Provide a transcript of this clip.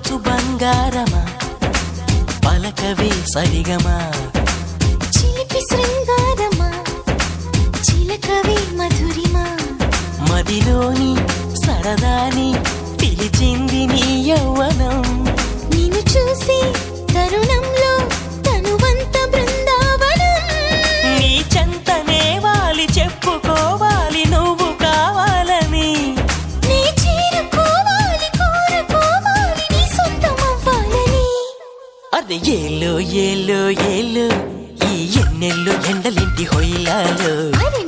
పలుచు బంగారమా పలకవే సరిగమా చిలిపి శృంగారమా చిలకవే మధురిమా మదిలోని సరదాని పిలిచింది నీ యౌవనం నిన్ను చూసి తరుణంలో తనువంత బృందావనం నీ చెంతనే వాలి చెప్పుకోవాలి నువ్వు కావాలని నీ చేరుకోవాలి కోరుకోవాలి నీ సొంతమవ్వాలని అదే ఏలో ఏలో ఏలో ఈ ఎన్నెల్లో ఎండలింటి హొయిలాలో అరే